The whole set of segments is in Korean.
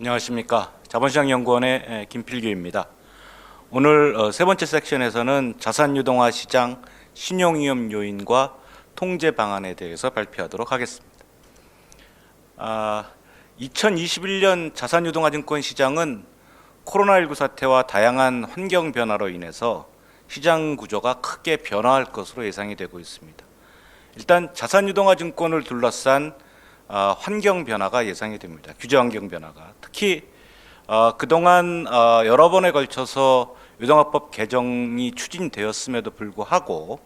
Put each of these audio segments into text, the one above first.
안녕하십니까. 자본시장연구원의 김필규입니다. 오늘 세 번째 섹션에서는 자산유동화 시장 신용위험 요인과 통제 방안에 대해서 발표하도록 하겠습니다. 2021년 자산유동화 증권 시장은 코로나19 사태와 다양한 환경 변화로 인해서 시장 구조가 크게 변화할 것으로 예상이 되고 있습니다. 일단 자산유동화 증권을 둘러싼 환경 변화가 예상이 됩니다. 규제 환경 변화가 특히 그동안 여러 번에 걸쳐서 유동화법 개정이 추진되었음에도 불구하고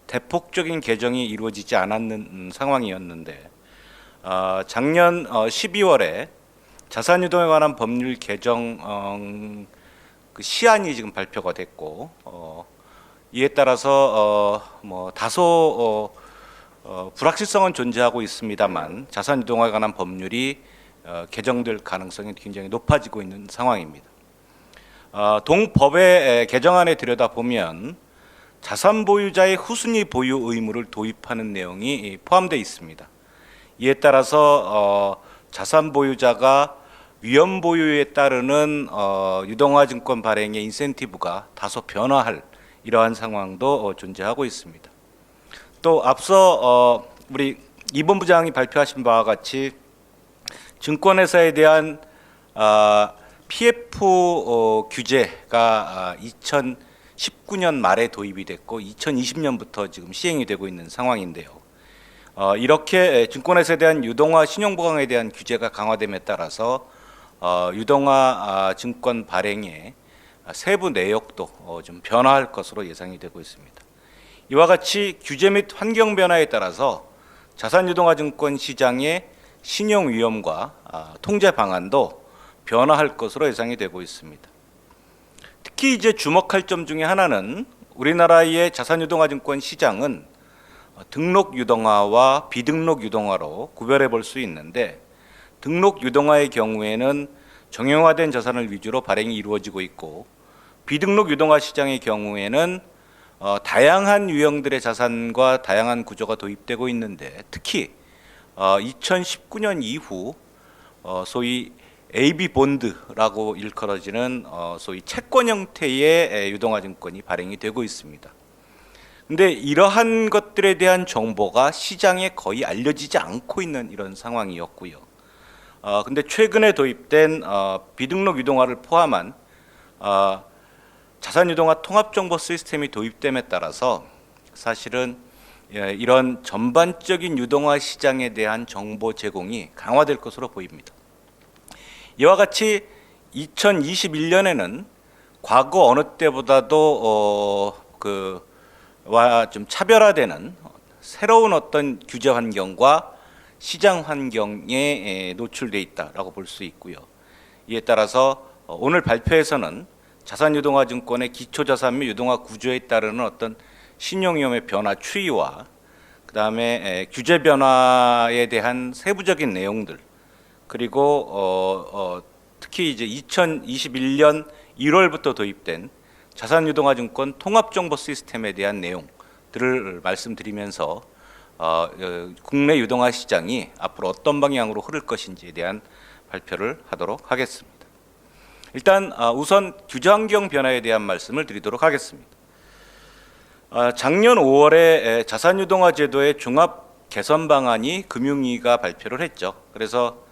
대폭적인 개정이 이루어지지 않았는 상황이었는데 작년 12월에 자산유동에 관한 법률 개정 그 시안이 지금 발표가 됐고 이에 따라서 다소 불확실성은 존재하고 있습니다만 자산유동화에 관한 법률이 개정될 가능성이 굉장히 높아지고 있는 상황입니다. 동법의 개정안에 들여다보면 자산 보유자의 후순위 보유 의무를 도입하는 내용이 포함되어 있습니다. 이에 따라서 자산 보유자가 위험 보유에 따르는 유동화 증권 발행의 인센티브가 다소 변화할 이러한 상황도 존재하고 있습니다. 또 앞서 우리 이 본부장이 발표하신 바와 같이 증권회사에 대한 PF 규제가 2019년 말에 도입이 됐고 2020년부터 지금 시행이 되고 있는 상황인데요. 이렇게 증권회사에 대한 유동화 신용보강에 대한 규제가 강화됨에 따라서 유동화 증권 발행의 세부 내역도 좀 변화할 것으로 예상이 되고 있습니다. 이와 같이 규제 및 환경 변화에 따라서 자산유동화 증권 시장의 신용 위험과 통제 방안도 변화할 것으로 예상이 되고 있습니다. 특히 이제 주목할 점 중에 하나는 우리나라의 자산유동화 증권 시장은 등록 유동화와 비등록 유동화로 구별해 볼 수 있는데 등록 유동화의 경우에는 정형화된 자산을 위주로 발행이 이루어지고 있고 비등록 유동화 시장의 경우에는 다양한 유형들의 자산과 다양한 구조가 도입되고 있는데 특히 2019년 이후 소위 AB 본드라고 일컬어지는 소위 채권 형태의 유동화 증권이 발행이 되고 있습니다. 근데 이러한 것들에 대한 정보가 시장에 거의 알려지지 않고 있는 이런 상황이었고요. 근데 최근에 도입된 비등록 유동화를 포함한 자산유동화 통합정보 시스템이 도입됨에 따라서 사실은 이런 전반적인 유동화 시장에 대한 정보 제공이 강화될 것으로 보입니다. 이와 같이 2021년에는 과거 어느 때보다도 와 좀 차별화되는 새로운 어떤 규제 환경과 시장 환경에 노출돼 있다라고 볼 수 있고요. 이에 따라서 오늘 발표에서는 자산유동화 증권의 기초자산 및 유동화 구조에 따르는 어떤 신용위험의 변화 추이와 그다음에 규제 변화에 대한 세부적인 내용들 그리고 특히 이제 2021년 1월부터 도입된 자산유동화 증권 통합정보 시스템에 대한 내용들을 말씀드리면서 국내 유동화 시장이 앞으로 어떤 방향으로 흐를 것인지에 대한 발표를 하도록 하겠습니다. 일단 우선 규제 환경 변화에 대한 말씀을 드리도록 하겠습니다. 작년 5월에 자산유동화 제도의 종합 개선 방안이 금융위가 발표를 했죠. 그래서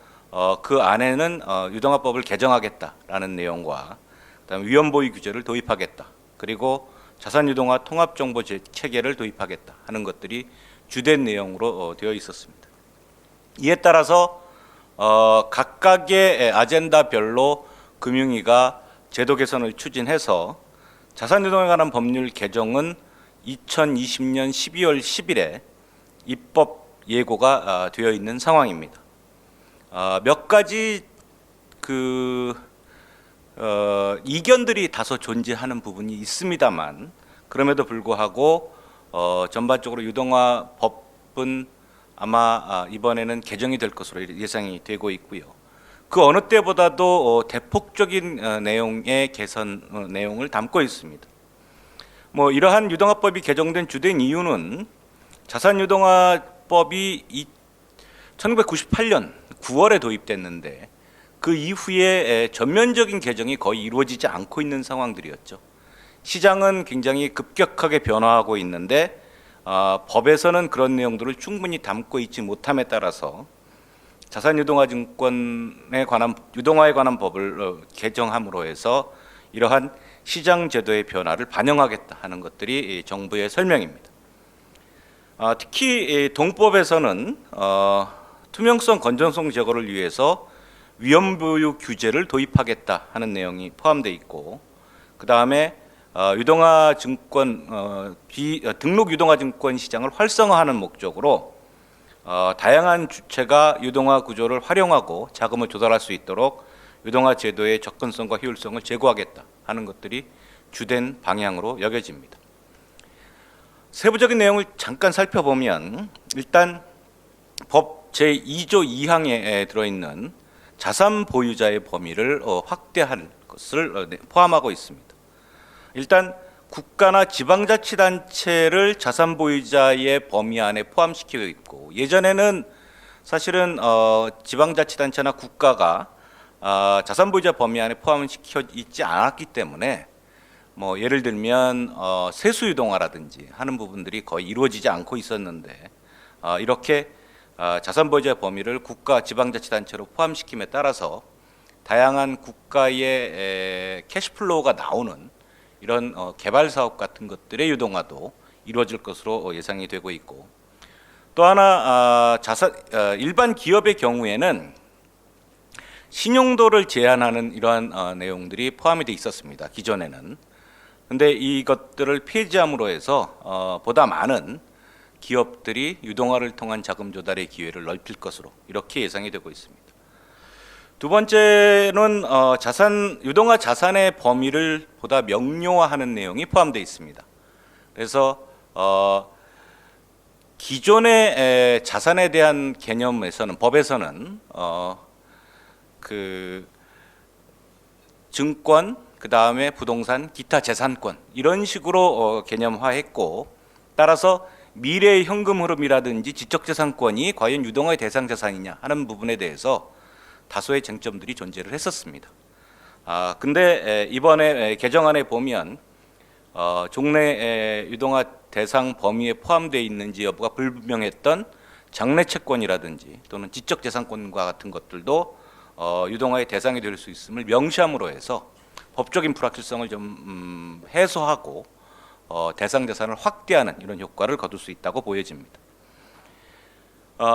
그 안에는 유동화법을 개정하겠다라는 내용과 그다음에 위험보유 규제를 도입하겠다. 그리고 자산유동화 통합정보 체계를 도입하겠다 하는 것들이 주된 내용으로 되어 있었습니다. 이에 따라서 각각의 아젠다별로 금융위가 제도 개선을 추진해서 자산유동에 관한 법률 개정은 2020년 12월 10일에 입법 예고가 되어 있는 상황입니다. 몇 가지 이견들이 다소 존재하는 부분이 있습니다만 그럼에도 불구하고 전반적으로 유동화법은 아마 이번에는 개정이 될 것으로 예상이 되고 있고요. 그 어느 때보다도 대폭적인 내용의 개선 내용을 담고 있습니다. 이러한 유동화법이 개정된 주된 이유는 자산유동화법이 1998년 9월에 도입됐는데 그 이후에 전면적인 개정이 거의 이루어지지 않고 있는 상황들이었죠. 시장은 굉장히 급격하게 변화하고 있는데 법에서는 그런 내용들을 충분히 담고 있지 못함에 따라서 자산유동화증권에 관한 유동화에 관한 법을 개정함으로 해서 이러한 시장 제도의 변화를 반영하겠다 하는 것들이 정부의 설명입니다. 특히 동법에서는 투명성, 건전성 제고를 위해서 위험부유 규제를 도입하겠다 하는 내용이 포함되어 있고, 그 다음에 유동화증권 등록 유동화증권 시장을 활성화하는 목적으로 다양한 주체가 유동화 구조를 활용하고 자금을 조달할 수 있도록 유동화 제도의 접근성과 효율성을 제고하겠다 하는 것들이 주된 방향으로 여겨집니다. 세부적인 내용을 잠깐 살펴보면 일단 법 제2조 2항에 들어있는 자산 보유자의 범위를 확대할 것을 포함하고 있습니다. 일단 국가나 지방자치단체를 자산 보유자의 범위 안에 포함시키고 있고, 예전에는 사실은 지방자치단체나 국가가 자산 보유자 범위 안에 포함시켜 있지 않았기 때문에 뭐 예를 들면 세수 유동화라든지 하는 부분들이 거의 이루어지지 않고 있었는데, 이렇게 자산 보유자 범위를 국가 지방자치단체로 포함시킴에 따라서 다양한 국가의 캐시플로우가 나오는 이런 개발 사업 같은 것들의 유동화도 이루어질 것으로 예상이 되고 있고, 또 하나 일반 기업의 경우에는 신용도를 제한하는 이러한 내용들이 포함이 돼 있었습니다. 기존에는. 근데 이것들을 폐지함으로 해서 보다 많은 기업들이 유동화를 통한 자금 조달의 기회를 넓힐 것으로 이렇게 예상이 되고 있습니다. 두 번째는 유동화 자산의 범위를 보다 명료화하는 내용이 포함되어 있습니다. 그래서 기존의 자산에 대한 개념에서는 법에서는 그 증권, 그 다음에 부동산, 기타 재산권 이런 식으로 개념화했고, 따라서 미래의 현금 흐름이라든지 지적재산권이 과연 유동화의 대상 자산이냐 하는 부분에 대해서 다소의 쟁점들이 존재를 했었습니다. 근데 이번에 개정안에 보면 종래 유동화 대상 범위에 포함되어 있는지 여부가 불분명했던 장래채권이라든지 또는 지적재산권과 같은 것들도 유동화의 대상이 될 수 있음을 명시함으로 해서 법적인 불확실성을 좀 해소하고 대상 자산을 확대하는 이런 효과를 거둘 수 있다고 보여집니다.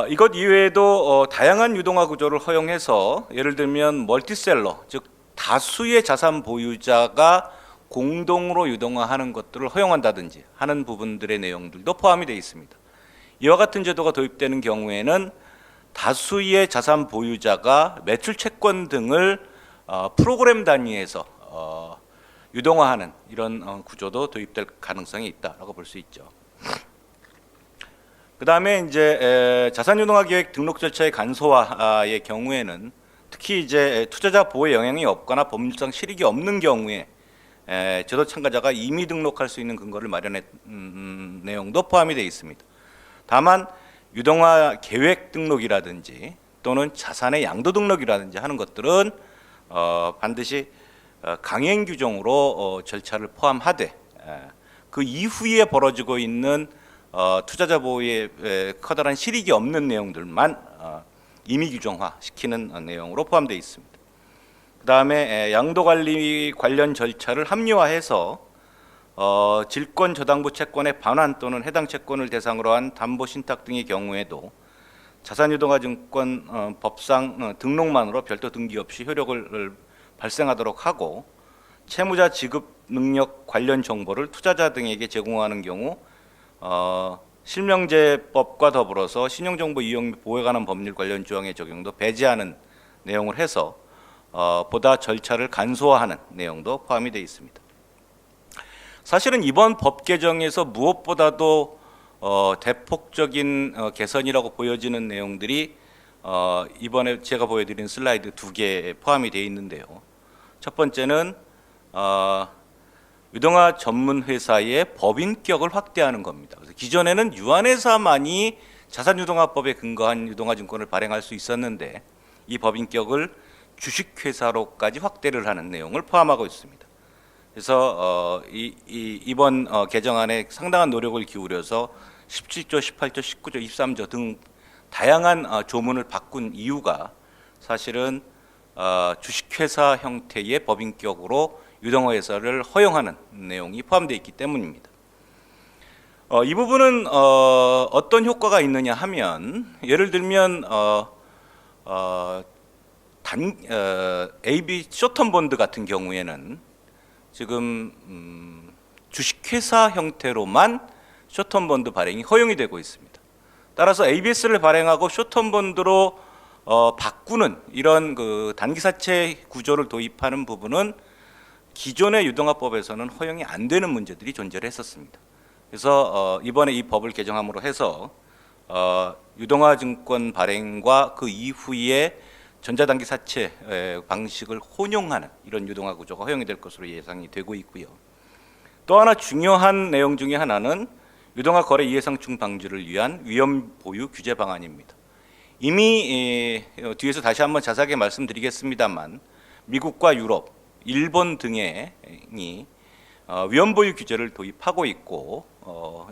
이것 이외에도 다양한 유동화 구조를 허용해서 예를 들면 멀티셀러, 즉 다수의 자산 보유자가 공동으로 유동화하는 것들을 허용한다든지 하는 부분들의 내용들도 포함이 되어 있습니다. 이와 같은 제도가 도입되는 경우에는 다수의 자산 보유자가 매출 채권 등을 프로그램 단위에서 유동화하는 이런 구조도 도입될 가능성이 있다라고 볼 수 있죠. 그 다음에 이제 자산유동화 계획 등록 절차의 간소화의 경우에는 특히 이제 투자자 보호에 영향이 없거나 법률상 실익이 없는 경우에 제도 참가자가 임의 등록할 수 있는 근거를 마련한 내용도 포함이 되어 있습니다. 다만 유동화 계획 등록이라든지 또는 자산의 양도 등록이라든지 하는 것들은 반드시 강행 규정으로 절차를 포함하되 그 이후에 벌어지고 있는 투자자 보호에 커다란 실익이 없는 내용들만 임의 규정화 시키는 내용으로 포함되어 있습니다. 그 다음에 양도관리 관련 절차를 합리화해서 질권저당부 채권의 반환 또는 해당 채권을 대상으로 한 담보신탁 등의 경우에도 자산유동화증권 법상 등록만으로 별도 등기 없이 효력을 발생하도록 하고, 채무자 지급 능력 관련 정보를 투자자 등에게 제공하는 경우 실명제법과 더불어서 신용정보 이용 및 보호에 관한 법률 관련 조항의 적용도 배제하는 내용을 해서 보다 절차를 간소화하는 내용도 포함이 되어 있습니다. 사실은 이번 법 개정에서 무엇보다도 대폭적인 개선이라고 보여지는 내용들이 이번에 제가 보여드린 슬라이드 2개에 포함이 되어 있는데요. 첫 번째는 유동화 전문 회사의 법인격을 확대하는 겁니다. 그래서 기존에는 유한회사만이 자산유동화법에 근거한 유동화증권을 발행할 수 있었는데 이 법인격을 주식회사로까지 확대를 하는 내용을 포함하고 있습니다. 그래서 이번 개정안에 상당한 노력을 기울여서 17조, 18조, 19조, 23조 등 다양한 조문을 바꾼 이유가 사실은 주식회사 형태의 법인격으로 유동화회사를 허용하는 내용이 포함되어 있기 때문입니다. 이 부분은 어떤 효과가 있느냐 하면 예를 들면 AB 숏텀 본드 같은 경우에는 지금 주식회사 형태로만 숏텀 본드 발행이 허용이 되고 있습니다. 따라서 ABS를 발행하고 숏텀 본드로 바꾸는 이런 그 단기사채 구조를 도입하는 부분은 기존의 유동화법에서는 허용이 안 되는 문제들이 존재를 했었습니다. 그래서 이번에 이 법을 개정함으로 해서 유동화증권 발행과 그 이후에 전자단기사채 방식을 혼용하는 이런 유동화 구조가 허용이 될 것으로 예상이 되고 있고요. 또 하나 중요한 내용 중에 하나는 유동화 거래 이해상충 방지를 위한 위험 보유 규제 방안입니다. 이미 뒤에서 다시 한번 자세하게 말씀드리겠습니다만 미국과 유럽, 일본 등이 위험 보유 규제를 도입하고 있고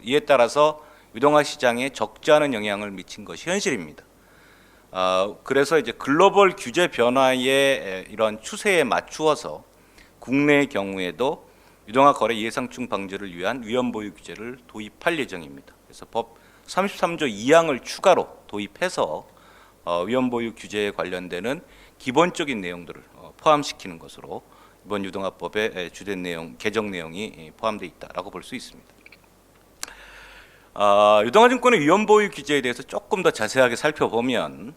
이에 따라서 유동화 시장에 적지 않은 영향을 미친 것이 현실입니다. 그래서 이제 글로벌 규제 변화의 이런 추세에 맞추어서 국내의 경우에도 유동화 거래 이해상충 방지를 위한 위험 보유 규제를 도입할 예정입니다. 그래서 법 33조 2항을 추가로 도입해서 위험 보유 규제에 관련되는 기본적인 내용들을 포함시키는 것으로 이번 유동화법의 주된 내용, 개정 내용이 포함되어 있다라고 볼 수 있습니다. 유동화증권의 위험 보유 규제에 대해서 조금 더 자세하게 살펴보면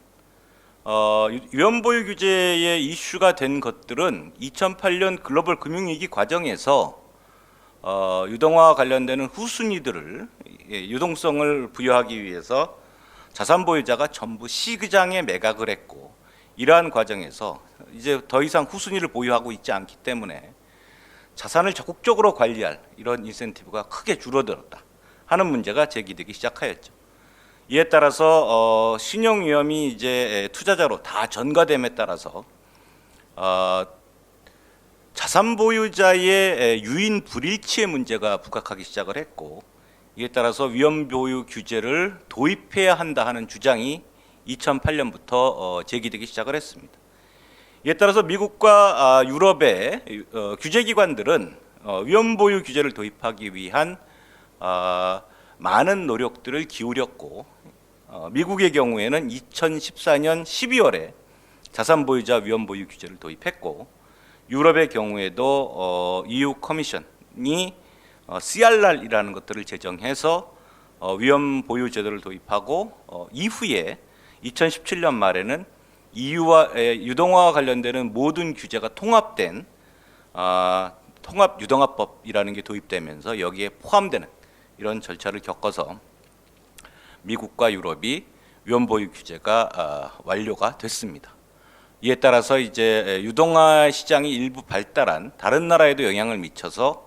위험 보유 규제의 이슈가 된 것들은 2008년 글로벌 금융위기 과정에서 유동화와 관련되는 후순위들을 유동성을 부여하기 위해서 자산 보유자가 전부 시장에 매각을 했고 이러한 과정에서 이제 더 이상 후순위를 보유하고 있지 않기 때문에 자산을 적극적으로 관리할 이런 인센티브가 크게 줄어들었다 하는 문제가 제기되기 시작하였죠. 이에 따라서 신용 위험이 이제 투자자로 다 전가됨에 따라서 자산 보유자의 유인 불일치의 문제가 부각하기 시작을 했고 이에 따라서 위험 보유 규제를 도입해야 한다 하는 주장이 2008년부터 제기되기 시작을 했습니다. 이에 따라서 미국과 유럽의 규제기관들은 위험 보유 규제를 도입하기 위한 많은 노력들을 기울였고 미국의 경우에는 2014년 12월에 자산 보유자 위험 보유 규제를 도입했고 유럽의 경우에도 EU 커미션이 CRR이라는 것들을 제정해서 위험 보유 제도를 도입하고 이후에 2017년 말에는 EU와 유동화와 관련되는 모든 규제가 통합된 통합 유동화법이라는 게 도입되면서 여기에 포함되는 이런 절차를 겪어서 미국과 유럽이 위험 보유 규제가 완료가 됐습니다. 이에 따라서 이제 유동화 시장이 일부 발달한 다른 나라에도 영향을 미쳐서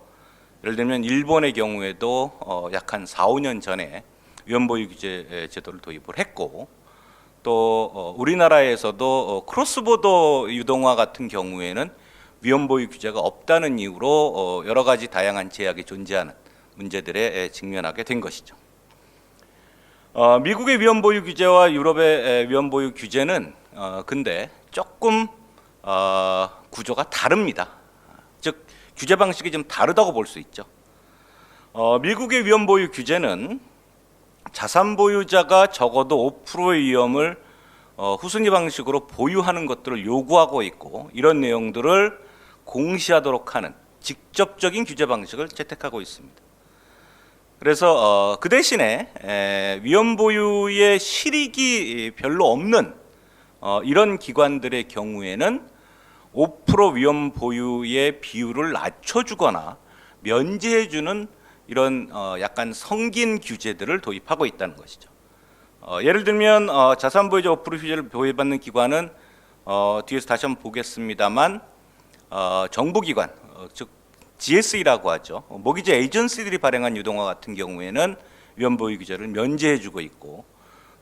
예를 들면 일본의 경우에도 약 한 4, 5년 전에 위험 보유 규제 제도를 도입을 했고 또 우리나라에서도 크로스보더 유동화 같은 경우에는 위험 보유 규제가 없다는 이유로 여러 가지 다양한 제약이 존재하는 문제들에 직면하게 된 것이죠. 미국의 위험 보유 규제와 유럽의 위험 보유 규제는 근데 조금 구조가 다릅니다. 즉 규제 방식이 좀 다르다고 볼 수 있죠. 미국의 위험 보유 규제는 자산 보유자가 적어도 5%의 위험을 후순위 방식으로 보유하는 것들을 요구하고 있고 이런 내용들을 공시하도록 하는 직접적인 규제 방식을 채택하고 있습니다. 그래서 그 대신에 위험 보유의 실익이 별로 없는 이런 기관들의 경우에는 5% 위험 보유의 비율을 낮춰주거나 면제해주는 이런 약간 성긴 규제들을 도입하고 있다는 것이죠. 예를 들면 자산 보유자 5% 규제를 보유받는 기관은 뒤에서 다시 한번 보겠습니다만 정부기관, 즉 GSE라고 하죠. 모기지 에이전시들이 발행한 유동화 같은 경우에는 위험 보유 규제를 면제해주고 있고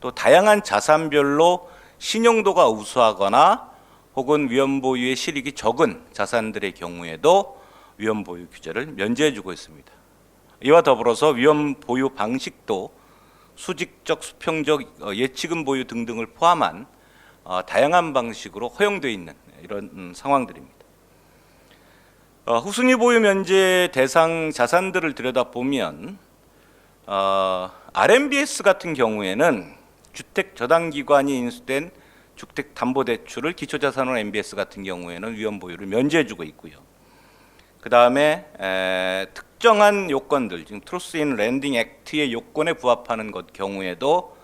또 다양한 자산별로 신용도가 우수하거나 혹은 위험 보유의 실익이 적은 자산들의 경우에도 위험 보유 규제를 면제해주고 있습니다. 이와 더불어서 위험 보유 방식도 수직적, 수평적, 예치금 보유 등등을 포함한 다양한 방식으로 허용되어 있는 이런 상황들입니다. 후순위 보유 면제 대상 자산들을 들여다보면 RMBS 같은 경우에는 주택저당기관이 인수된 주택담보대출을 기초자산으로 MBS 같은 경우에는 위험 보유를 면제해주고 있고요. 그 다음에 특정한 요건들, 지금 트루스 인 랜딩 액트의 요건에 부합하는 것 경우에도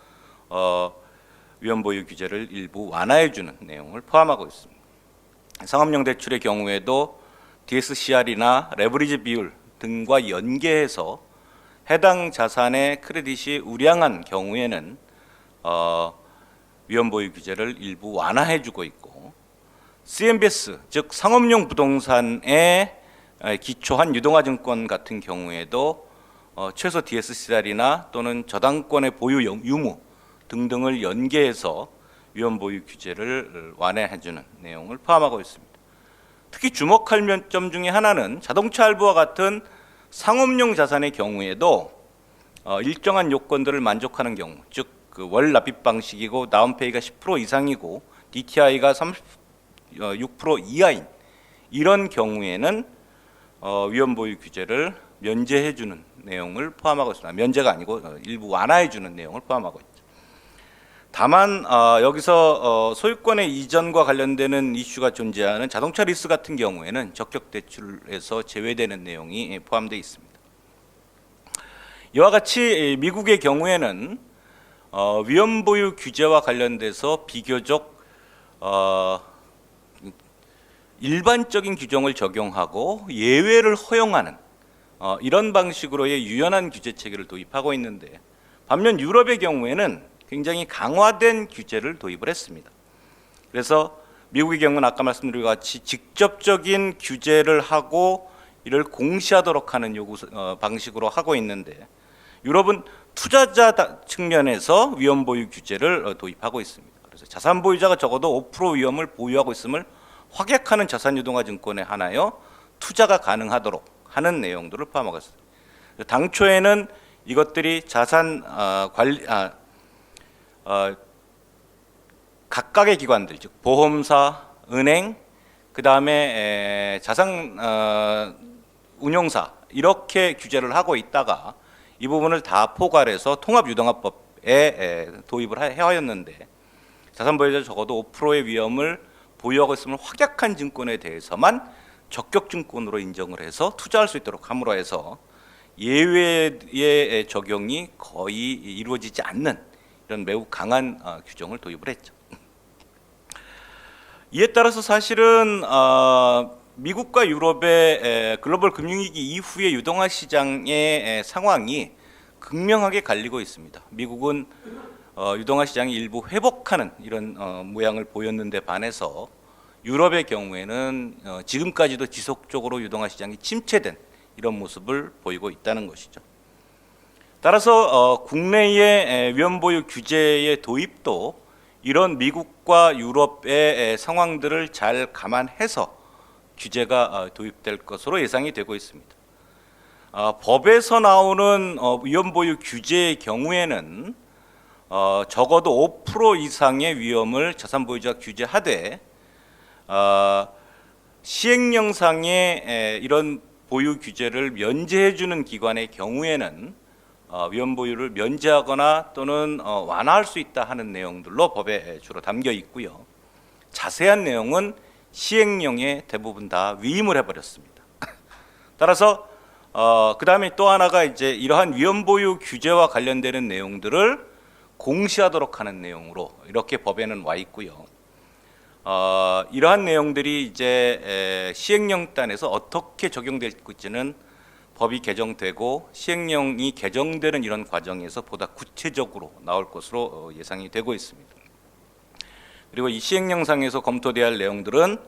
위험 보유 규제를 일부 완화해주는 내용을 포함하고 있습니다. 상업용 대출의 경우에도 DSCR이나 레버리지 비율 등과 연계해서 해당 자산의 크레딧이 우량한 경우에는 위험 보유 규제를 일부 완화해주고 있고, CMBS 즉 상업용 부동산에 기초한 유동화증권 같은 경우에도 최소 DSCR이나 또는 저당권의 보유 유무 등등을 연계해서 위험 보유 규제를 완화해주는 내용을 포함하고 있습니다. 특히 주목할 점 중에 하나는 자동차 할부와 같은 상업용 자산의 경우에도 일정한 요건들을 만족하는 경우, 즉 월 납입 방식이고 다운페이가 10% 이상이고 DTI가 36% 이하인 이런 경우에는 위험 보유 규제를 면제해주는 내용을 포함하고 있습니다. 면제가 아니고 일부 완화해주는 내용을 포함하고 있죠. 다만 여기서 소유권의 이전과 관련되는 이슈가 존재하는 자동차 리스 같은 경우에는 적격 대출에서 제외되는 내용이 포함되어 있습니다. 이와 같이 미국의 경우에는 위험 보유 규제와 관련돼서 비교적 일반적인 규정을 적용하고 예외를 허용하는 이런 방식으로의 유연한 규제 체계를 도입하고 있는데, 반면 유럽의 경우에는 굉장히 강화된 규제를 도입을 했습니다. 그래서 미국의 경우는 아까 말씀드린 것 같이 직접적인 규제를 하고 이를 공시하도록 하는 방식으로 하고 있는데, 유럽은 투자자 측면에서 위험 보유 규제를 도입하고 있습니다. 그래서 자산 보유자가 적어도 5% 위험을 보유하고 있음을 확약하는 자산 유동화 증권에 한하여 투자가 가능하도록 하는 내용들을 포함하고 있습니다. 당초에는 이것들이 자산 관리 각각의 기관들, 즉 보험사, 은행, 그 다음에 자산 운용사 이렇게 규제를 하고 있다가 이 부분을 다 포괄해서 통합유동화법에 도입을 해왔는데, 자산 보유자 적어도 5%의 위험을 보유하고 있음을 확약한 증권에 대해서만 적격 증권으로 인정을 해서 투자할 수 있도록 함으로 해서 예외의 적용이 거의 이루어지지 않는 이런 매우 강한 규정을 도입을 했죠. 이에 따라서 사실은 미국과 유럽의 글로벌 금융위기 이후의 유동화 시장의 상황이 극명하게 갈리고 있습니다. 미국은 유동화 시장이 일부 회복하는 이런 모양을 보였는데 반해서 유럽의 경우에는 지금까지도 지속적으로 유동화 시장이 침체된 이런 모습을 보이고 있다는 것이죠. 따라서 국내의 위험 보유 규제의 도입도 이런 미국과 유럽의 상황들을 잘 감안해서 규제가 도입될 것으로 예상이 되고 있습니다. 법에서 나오는 위험 보유 규제의 경우에는 적어도 5% 이상의 위험을 자산 보유자가 규제하되 시행령상의 이런 보유 규제를 면제해주는 기관의 경우에는 위험 보유를 면제하거나 또는 완화할 수 있다 하는 내용들로 법에 주로 담겨 있고요. 자세한 내용은 시행령에 대부분 다 위임을 해버렸습니다. 따라서 그 다음에 또 하나가 이제 이러한 위험 보유 규제와 관련되는 내용들을 공시하도록 하는 내용으로 이렇게 법에는 와 있고요. 이러한 내용들이 이제 시행령단에서 어떻게 적용될지는 법이 개정되고 시행령이 개정되는 이런 과정에서 보다 구체적으로 나올 것으로 예상이 되고 있습니다. 그리고 이 시행령상에서 검토돼야 할 내용들은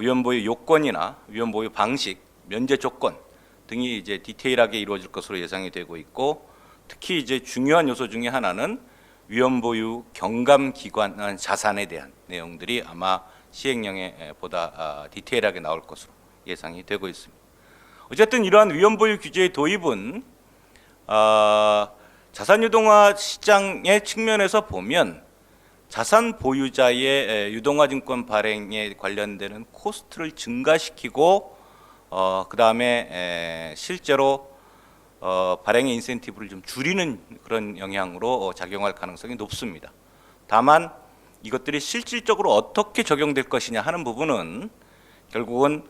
위험 보유 요건이나 위험 보유 방식, 면제 조건 등이 이제 디테일하게 이루어질 것으로 예상이 되고 있고, 특히 이제 중요한 요소 중에 하나는 위험 보유 경감 기관 자산에 대한 내용들이 아마 시행령에 보다 디테일하게 나올 것으로 예상이 되고 있습니다. 어쨌든 이러한 위험 보유 규제의 도입은 자산 유동화 시장의 측면에서 보면 자산 보유자의 유동화 증권 발행에 관련되는 코스트를 증가시키고 그 다음에 실제로 발행의 인센티브를 좀 줄이는 그런 영향으로 작용할 가능성이 높습니다. 다만 이것들이 실질적으로 어떻게 적용될 것이냐 하는 부분은 결국은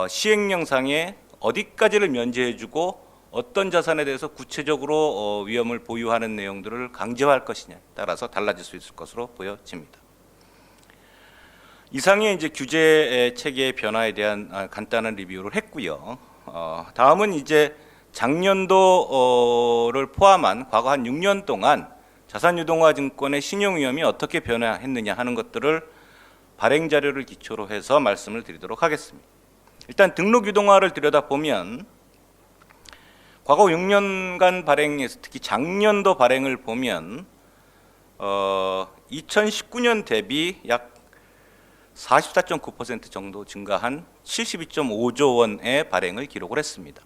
시행령상에 어디까지를 면제해주고 어떤 자산에 대해서 구체적으로 위험을 보유하는 내용들을 강제화할 것이냐에 따라서 달라질 수 있을 것으로 보여집니다. 이상의 이제 규제 체계의 변화에 대한 간단한 리뷰를 했고요. 다음은 이제 작년도를 포함한 과거 한 6년 동안 자산유동화 증권의 신용 위험이 어떻게 변화했느냐 하는 것들을 발행 자료를 기초로 해서 말씀을 드리도록 하겠습니다. 일단 등록 유동화를 들여다보면 과거 6년간 발행에서 특히 작년도 발행을 보면 2019년 대비 약 44.9% 정도 증가한 72.5조 원의 발행을 기록을 했습니다.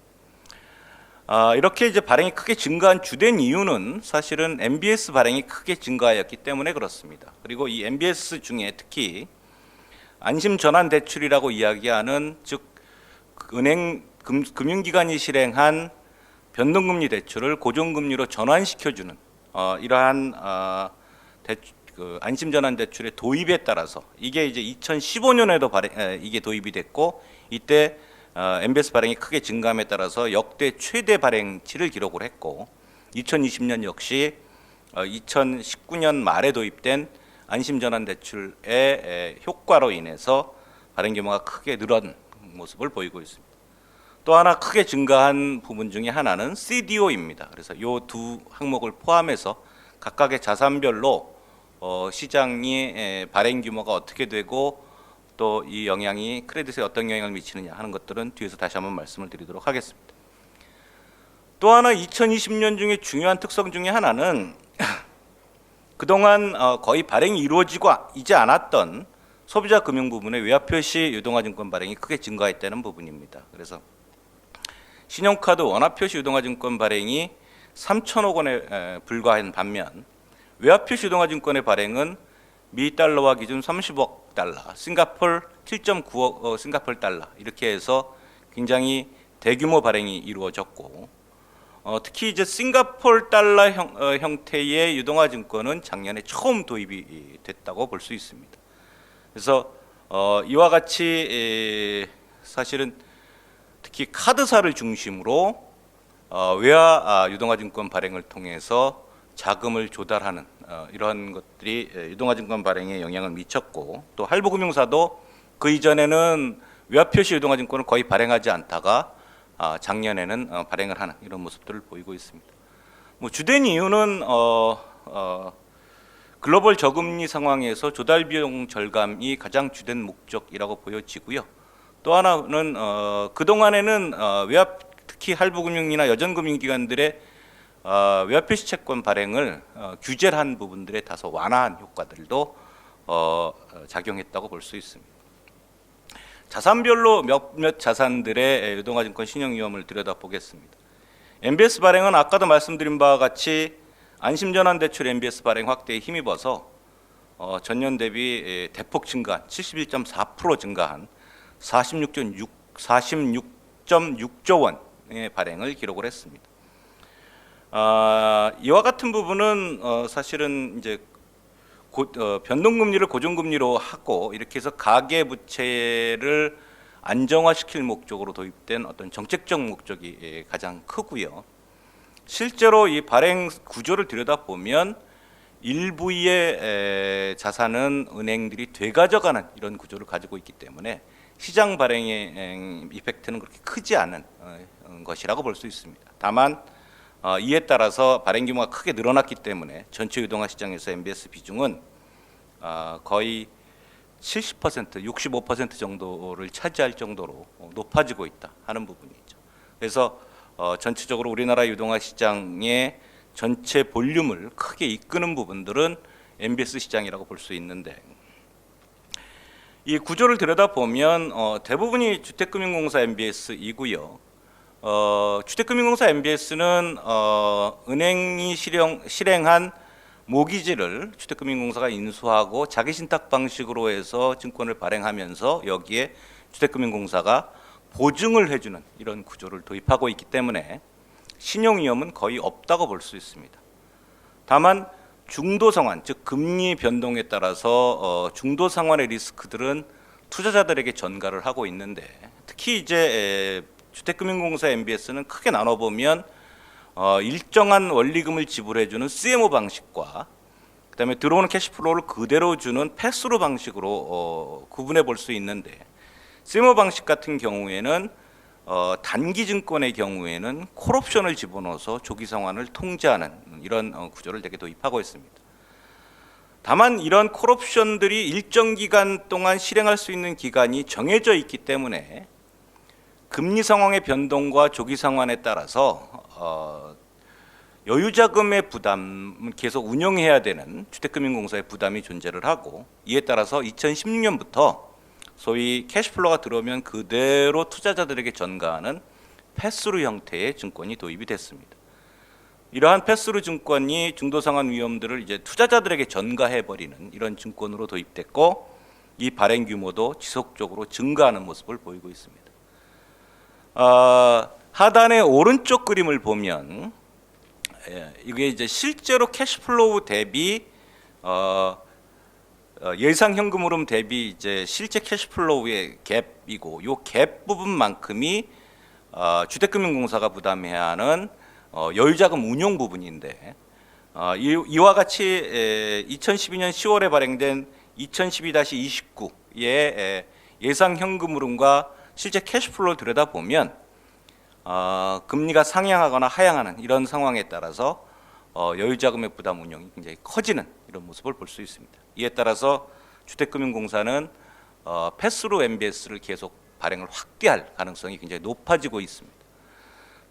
이렇게 이제 발행이 크게 증가한 주된 이유는 사실은 MBS 발행이 크게 증가하였기 때문에 그렇습니다. 그리고 이 MBS 중에 특히 안심 전환 대출이라고 이야기하는 즉 은행 금융기관이 실행한 변동금리 대출을 고정금리로 전환시켜주는 이러한 안심 전환 대출의 도입에 따라서 이게 이제 2015년에도 이게 도입이 됐고 이때 MBS 발행이 크게 증가함에 따라서 역대 최대 발행치를 기록을 했고 2020년 역시 2019년 말에 도입된 안심 전환 대출의 효과로 인해서 발행 규모가 크게 늘어난 모습을 보이고 있습니다. 또 하나 크게 증가한 부분 중에 하나는 CDO입니다. 그래서 이 두 항목을 포함해서 각각의 자산별로 시장의 발행 규모가 어떻게 되고 또 이 영향이 크레딧에 어떤 영향을 미치느냐 하는 것들은 뒤에서 다시 한번 말씀을 드리도록 하겠습니다. 또 하나 2020년 중에 중요한 특성 중에 하나는 그동안 거의 발행이 이루어지고 이지 않았던 소비자 금융 부분의 외화표시 유동화 증권 발행이 크게 증가했다는 부분입니다. 그래서 신용카드 원화표시 유동화 증권 발행이 3천억 원에 불과한 반면 외화표시 유동화 증권의 발행은 미 달러화 기준 30억 달러, 싱가폴 7.9억 싱가폴 달러 이렇게 해서 굉장히 대규모 발행이 이루어졌고 특히 이제 싱가폴 달러 형태의 유동화 증권은 작년에 처음 도입이 됐다고 볼 수 있습니다. 그래서 이와 같이 사실은 특히 카드사를 중심으로 외화 유동화 증권 발행을 통해서 자금을 조달하는 이러한 것들이 유동화 증권 발행에 영향을 미쳤고 또 할부금융사도 그 이전에는 외화표시 유동화 증권을 거의 발행하지 않다가 작년에는 발행을 하는 이런 모습들을 보이고 있습니다. 뭐 주된 이유는 글로벌 저금리 상황에서 조달 비용 절감이 가장 주된 목적이라고 보여지고요. 또 하나는 그동안에는 특히 할부금융이나 여전금융기관들의 외화표시 채권 발행을 규제를 한 부분들에 다소 완화한 효과들도 작용했다고 볼 수 있습니다. 자산별로 몇몇 자산들의 유동화 증권 신용 위험을 들여다보겠습니다. MBS 발행은 아까도 말씀드린 바와 같이 안심전환 대출 MBS 발행 확대에 힘입어서 전년 대비 대폭 증가한 71.4% 증가한 46.6조 원의 발행을 기록을 했습니다. 이와 같은 부분은 사실은 이제 변동금리를 고정금리로 하고 이렇게 해서 가계부채를 안정화시킬 목적으로 도입된 어떤 정책적 목적이 가장 크고요. 실제로 이 발행 구조를 들여다보면 일부의 자산은 은행들이 되가져가는 이런 구조를 가지고 있기 때문에 시장 발행의 이펙트는 그렇게 크지 않은 것이라고 볼 수 있습니다. 다만 이에 따라서 발행 규모가 크게 늘어났기 때문에 전체 유동화 시장에서 MBS 비중은 거의 70%, 65% 정도를 차지할 정도로 높아지고 있다 하는 부분이죠. 그래서 전체적으로 우리나라 유동화 시장의 전체 볼륨을 크게 이끄는 부분들은 MBS 시장이라고 볼 수 있는데 이 구조를 들여다보면 대부분이 주택금융공사 MBS이고요. 주택금융공사 MBS는 은행이 실행한 모기지를 주택금융공사가 인수하고 자기신탁 방식으로 해서 증권을 발행하면서 여기에 주택금융공사가 보증을 해주는 이런 구조를 도입하고 있기 때문에 신용위험은 거의 없다고 볼 수 있습니다. 다만 중도 상환, 즉 금리 변동에 따라서 중도 상환의 리스크들은 투자자들에게 전가를 하고 있는데, 특히 이제 주택금융공사 MBS는 크게 나눠보면 일정한 원리금을 지불해주는 CMO 방식과 그다음에 들어오는 캐시플로우를 그대로 주는 패스로 방식으로 구분해 볼 수 있는데, CMO 방식 같은 경우에는 단기 증권의 경우에는 콜옵션을 집어넣어서 조기 상환을 통제하는 이런 구조를 되게 도입하고 있습니다. 다만 이런 콜옵션들이 일정 기간 동안 실행할 수 있는 기간이 정해져 있기 때문에 금리 상황의 변동과 조기 상환에 따라서 여유자금의 부담을 계속 운영해야 되는 주택금융공사의 부담이 존재를 하고, 이에 따라서 2016년부터 소위 캐시플로가 들어오면 그대로 투자자들에게 전가하는 패스루 형태의 증권이 도입이 됐습니다. 이러한 패스루 증권이 중도상환 위험들을 이제 투자자들에게 전가해버리는 이런 증권으로 도입됐고, 이 발행 규모도 지속적으로 증가하는 모습을 보이고 있습니다. 하단의 오른쪽 그림을 보면 이게 이제 실제로 캐시플로우 대비 예상 현금 흐름 대비 이제 실제 캐시플로우의 갭이고, 요 갭 부분만큼이 주택금융공사가 부담해야 하는 여유자금 운용 부분인데, 이와 같이 2012년 10월에 발행된 2012-29의 예상 현금 흐름과 실제 캐시플로우를 들여다보면 금리가 상향하거나 하향하는 이런 상황에 따라서 여유자금의 부담 운용이 굉장히 커지는 이런 모습을 볼 수 있습니다. 이에 따라서 주택금융공사는 패스루 MBS를 계속 발행을 확대할 가능성이 굉장히 높아지고 있습니다.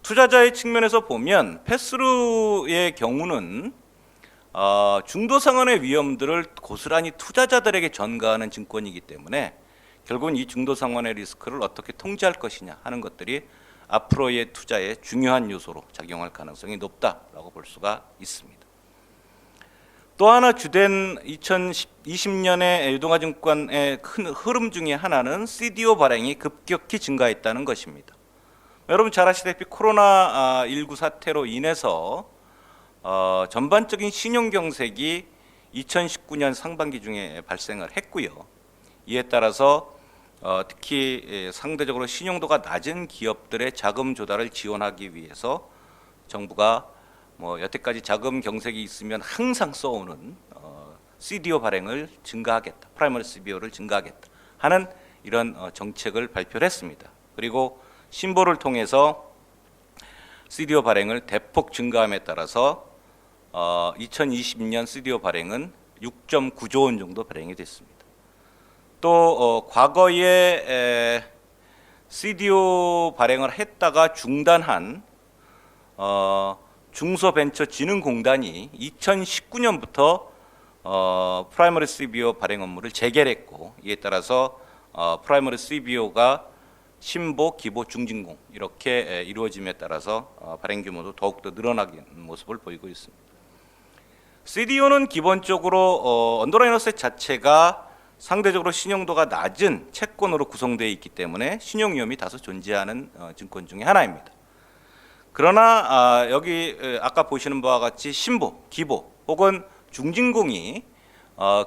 투자자의 측면에서 보면 패스루의 경우는 중도상환의 위험들을 고스란히 투자자들에게 전가하는 증권이기 때문에 결국은 이 중도상환의 리스크를 어떻게 통제할 것이냐 하는 것들이 앞으로의 투자의 중요한 요소로 작용할 가능성이 높다라고 볼 수가 있습니다. 또 하나 주된 2020년의 유동화증권의 큰 흐름 중에 하나는 CDO 발행이 급격히 증가했다는 것입니다. 여러분 잘 아시다시피 코로나19 사태로 인해서 전반적인 신용경색이 2019년 상반기 중에 발생을 했고요. 이에 따라서 특히 상대적으로 신용도가 낮은 기업들의 자금 조달을 지원하기 위해서 정부가 여태까지 자금 경색이 있으면 항상 써오는 CDO 발행을 증가하겠다, 프라이머리 CBO를 증가하겠다 하는 이런 정책을 발표를 했습니다. 그리고 신보를 통해서 CDO 발행을 대폭 증가함에 따라서 2020년 CDO 발행은 6.9조 원 정도 발행이 됐습니다. 또 과거에 CDO 발행을 했다가 중단한 중소벤처진흥공단이 2019년부터 프라이머리 CBO 발행 업무를 재개했고, 이에 따라서 프라이머리 CBO가 신보, 기보, 중진공 이렇게 이루어짐에 따라서 발행 규모도 더욱더 늘어나는 모습을 보이고 있습니다. CDO는 기본적으로 언더라인 어셋 자체가 상대적으로 신용도가 낮은 채권으로 구성되어 있기 때문에 신용 위험이 다소 존재하는 증권 중에 하나입니다. 그러나 여기 아까 보시는 바와 같이 신보, 기보 혹은 중진공이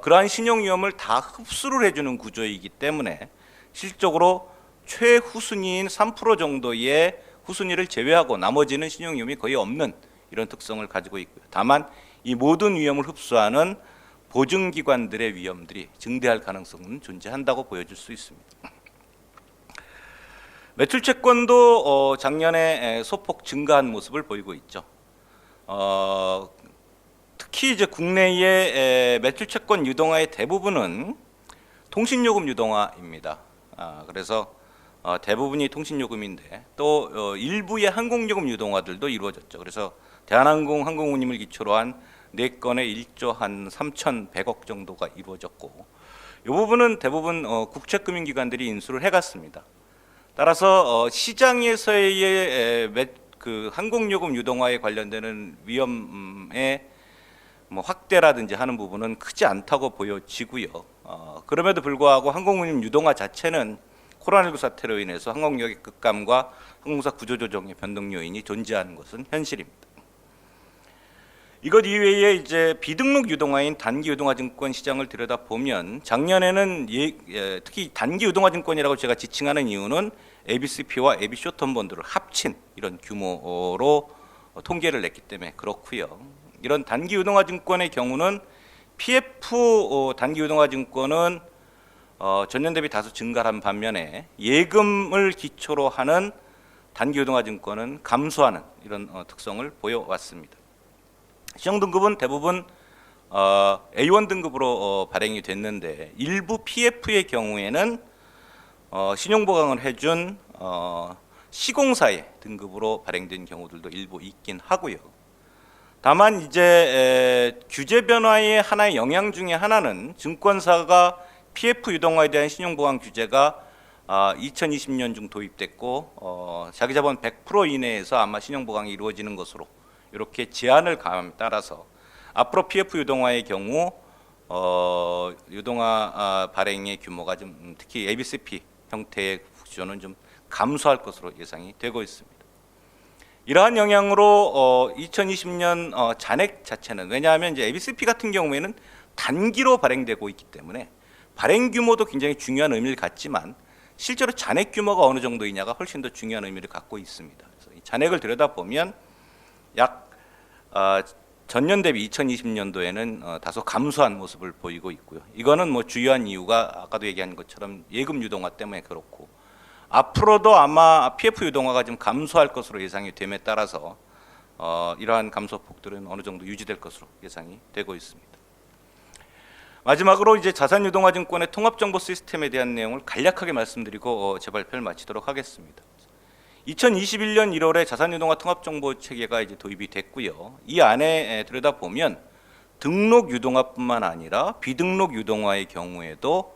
그러한 신용 위험을 다 흡수를 해주는 구조이기 때문에 실질적으로 최후순위인 3% 정도의 후순위를 제외하고 나머지는 신용 위험이 거의 없는 이런 특성을 가지고 있고요. 다만 이 모든 위험을 흡수하는 보증기관들의 위험들이 증대할 가능성은 존재한다고 보여줄 수 있습니다. 매출채권도 작년에 소폭 증가한 모습을 보이고 있죠. 특히 이제 국내의 매출채권 유동화의 대부분은 통신요금 유동화입니다. 그래서 대부분이 통신요금인데 또 일부의 항공요금 유동화들도 이루어졌죠. 그래서 대한항공 항공운임을 기초로 한 4건의 1조 한 3,100억 정도가 이루어졌고, 이 부분은 대부분 국책금융기관들이 인수를 해갔습니다. 따라서 시장에서의 그 항공요금 유동화에 관련되는 위험의 뭐 확대라든지 하는 부분은 크지 않다고 보여지고요. 그럼에도 불구하고 항공운임 유동화 자체는 코로나19 사태로 인해서 항공력의 급감과 항공사 구조조정의 변동 요인이 존재하는 것은 현실입니다. 이것 이외에 이제 비등록 유동화인 단기 유동화 증권 시장을 들여다보면 작년에는 특히 단기 유동화 증권이라고 제가 지칭하는 이유는 ABCP와 AB 쇼텀 본드를 합친 이런 규모로 통계를 냈기 때문에 그렇고요. 이런 단기 유동화 증권의 경우는 PF 단기 유동화 증권은 전년 대비 다소 증가한 반면에 예금을 기초로 하는 단기 유동화 증권은 감소하는 이런 특성을 보여왔습니다. 시정 등급은 대부분 A1 등급으로 발행이 됐는데 일부 PF의 경우에는 신용 보강을 해준 시공사의 등급으로 발행된 경우들도 일부 있긴 하고요. 다만 이제 규제 변화의 하나의 영향 중에 하나는 증권사가 PF 유동화에 대한 신용 보강 규제가 2020년 중 도입됐고 자기 자본 100% 이내에서 아마 신용 보강이 이루어지는 것으로 이렇게 제한을 가함에 따라서 앞으로 PF 유동화의 경우 유동화 발행의 규모가 좀 특히 ABCP 형태의 구조는 좀 감소할 것으로 예상이 되고 있습니다. 이러한 영향으로 2020년 잔액 자체는 왜냐하면 이제 ABCP 같은 경우에는 단기로 발행되고 있기 때문에 발행 규모도 굉장히 중요한 의미를 갖지만 실제로 잔액 규모가 어느 정도이냐가 훨씬 더 중요한 의미를 갖고 있습니다. 그래서 이 잔액을 들여다보면 약 전년 대비 2020년도에는 다소 감소한 모습을 보이고 있고요. 이거는 뭐 주요한 이유가 아까도 얘기한 것처럼 예금 유동화 때문에 그렇고 앞으로도 아마 PF 유동화가 좀 감소할 것으로 예상이 됨에 따라서 이러한 감소폭들은 어느 정도 유지될 것으로 예상이 되고 있습니다. 마지막으로 이제 자산유동화 증권의 통합정보 시스템에 대한 내용을 간략하게 말씀드리고 제 발표를 마치도록 하겠습니다. 2021년 1월에 자산유동화 통합정보 체계가 이제 도입이 됐고요. 이 안에 들여다보면 등록 유동화뿐만 아니라 비등록 유동화의 경우에도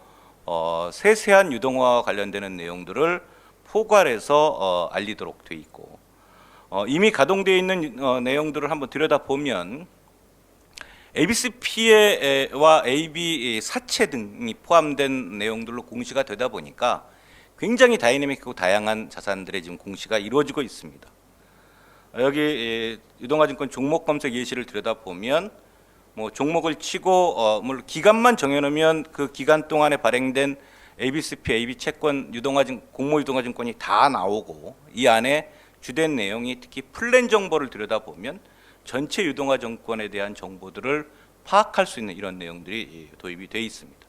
세세한 유동화와 관련되는 내용들을 포괄해서 알리도록 돼 있고 이미 가동되어 있는 내용들을 한번 들여다보면 ABCP와 AB 사채 등이 포함된 내용들로 공시가 되다 보니까 굉장히 다이내믹하고 다양한 자산들의 지금 공시가 이루어지고 있습니다. 여기 유동화증권 종목 검색 예시를 들여다보면 뭐 종목을 치고 물론 기간만 정해놓으면 그 기간 동안에 발행된 ABCP, AB 채권 공모 유동화증권이 다 나오고 이 안에 주된 내용이 특히 플랜 정보를 들여다보면 전체 유동화증권에 대한 정보들을 파악할 수 있는 이런 내용들이 도입이 되어 있습니다.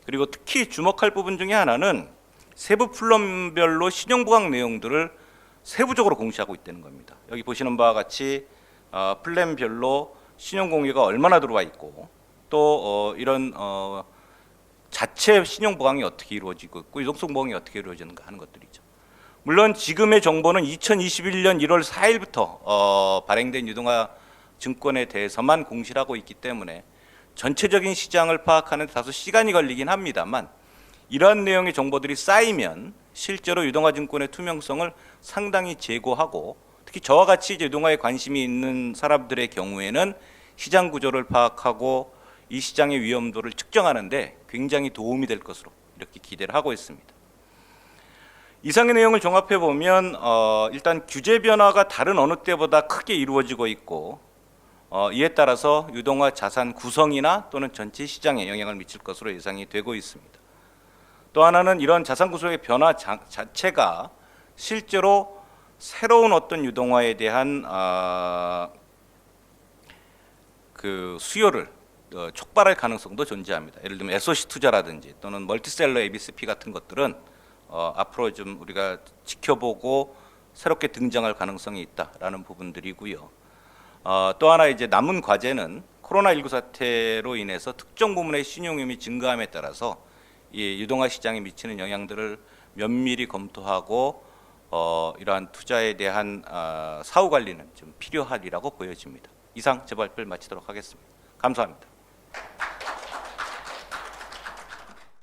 그리고 특히 주목할 부분 중에 하나는 세부 플랜별로 신용보강 내용들을 세부적으로 공시하고 있다는 겁니다. 여기 보시는 바와 같이 플랜별로 신용공유가 얼마나 들어와 있고 또 이런 자체 신용보강이 어떻게 이루어지고 있고 유동성 보강이 어떻게 이루어지는가 하는 것들이죠. 물론 지금의 정보는 2021년 1월 4일부터 발행된 유동화 증권에 대해서만 공시를 하고 있기 때문에 전체적인 시장을 파악하는 데 다소 시간이 걸리긴 합니다만 이러한 내용의 정보들이 쌓이면 실제로 유동화 증권의 투명성을 상당히 제고하고 특히 저와 같이 이제 유동화에 관심이 있는 사람들의 경우에는 시장 구조를 파악하고 이 시장의 위험도를 측정하는데 굉장히 도움이 될 것으로 이렇게 기대를 하고 있습니다. 이상의 내용을 종합해 보면 일단 규제 변화가 다른 어느 때보다 크게 이루어지고 있고 이에 따라서 유동화 자산 구성이나 또는 전체 시장에 영향을 미칠 것으로 예상이 되고 있습니다. 또 하나는 이런 자산 구성의 변화 자체가 실제로 새로운 어떤 유동화에 대한 그 수요를 촉발할 가능성도 존재합니다. 예를 들면 SOC 투자라든지 또는 멀티셀러 ABCP 같은 것들은 앞으로 좀 우리가 지켜보고 새롭게 등장할 가능성이 있다라는 부분들이고요. 또 하나 이제 남은 과제는 코로나19 사태로 인해서 특정 부문의 신용위험이 증가함에 따라서 이 유동화 시장에 미치는 영향들을 면밀히 검토하고 이러한 투자에 대한 사후 관리는 좀 필요하리라고 보여집니다. 이상 제 발표를 마치도록 하겠습니다. 감사합니다.